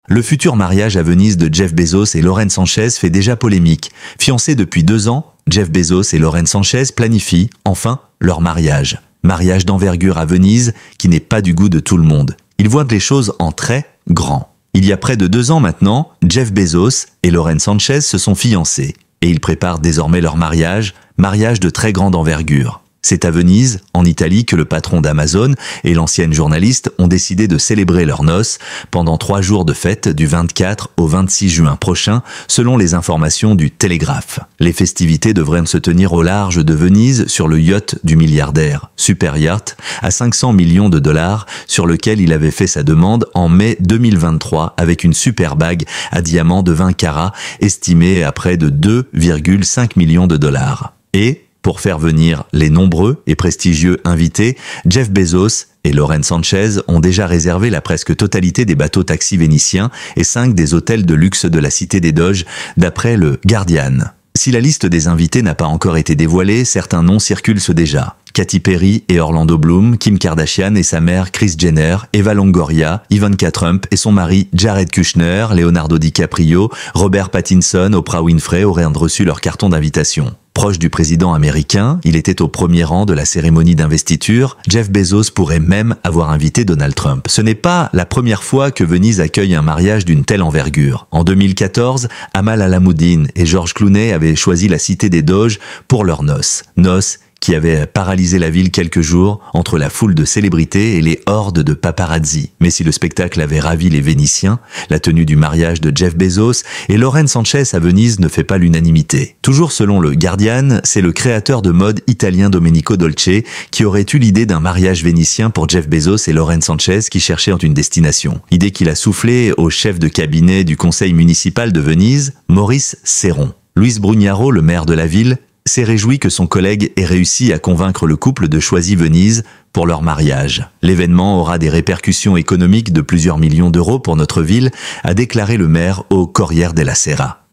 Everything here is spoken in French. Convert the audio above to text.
Le futur mariage à Venise de Jeff Bezos et Lauren Sanchez fait déjà polémique. Fiancés depuis 2 ans, Jeff Bezos et Lauren Sanchez planifient, enfin, leur mariage. Mariage d'envergure à Venise qui n'est pas du goût de tout le monde. Ils voient les choses en très grand. Il y a près de 2 ans maintenant, Jeff Bezos et Lauren Sanchez se sont fiancés. Et ils préparent désormais leur mariage de très grande envergure. C'est à Venise, en Italie, que le patron d'Amazon et l'ancienne journaliste ont décidé de célébrer leurs noces pendant 3 jours de fête du 24 au 26 juin prochain, selon les informations du Télégraphe. Les festivités devraient se tenir au large de Venise sur le yacht du milliardaire, Super Yacht, à 500 millions de dollars, sur lequel il avait fait sa demande en mai 2023 avec une super bague à diamants de 20 carats estimée à près de 2,5 millions de dollars. Et pour faire venir les nombreux et prestigieux invités, Jeff Bezos et Lauren Sanchez ont déjà réservé la presque totalité des bateaux taxis vénitiens et 5 des hôtels de luxe de la Cité des Doges, d'après le Guardian. Si la liste des invités n'a pas encore été dévoilée, certains noms circulent déjà. Katy Perry et Orlando Bloom, Kim Kardashian et sa mère Kris Jenner, Eva Longoria, Ivanka Trump et son mari Jared Kushner, Leonardo DiCaprio, Robert Pattinson, Oprah Winfrey auraient reçu leur carton d'invitation. Proche du président américain, il était au premier rang de la cérémonie d'investiture. Jeff Bezos pourrait même avoir invité Donald Trump. Ce n'est pas la première fois que Venise accueille un mariage d'une telle envergure. En 2014, Amal Alamoudine et George Clooney avaient choisi la Cité des Doges pour leurs noces. Noces qui avait paralysé la ville quelques jours entre la foule de célébrités et les hordes de paparazzi. Mais si le spectacle avait ravi les Vénitiens, la tenue du mariage de Jeff Bezos et Lauren Sanchez à Venise ne fait pas l'unanimité. Toujours selon le Guardian, c'est le créateur de mode italien Domenico Dolce qui aurait eu l'idée d'un mariage vénitien pour Jeff Bezos et Lauren Sanchez qui cherchaient une destination. Idée qu'il a soufflée au chef de cabinet du conseil municipal de Venise, Maurice Serron. Luis Brugnaro, le maire de la ville, s'est réjoui que son collègue ait réussi à convaincre le couple de choisir Venise pour leur mariage. L'événement aura des répercussions économiques de plusieurs millions d'euros pour notre ville, a déclaré le maire au Corriere della Sera.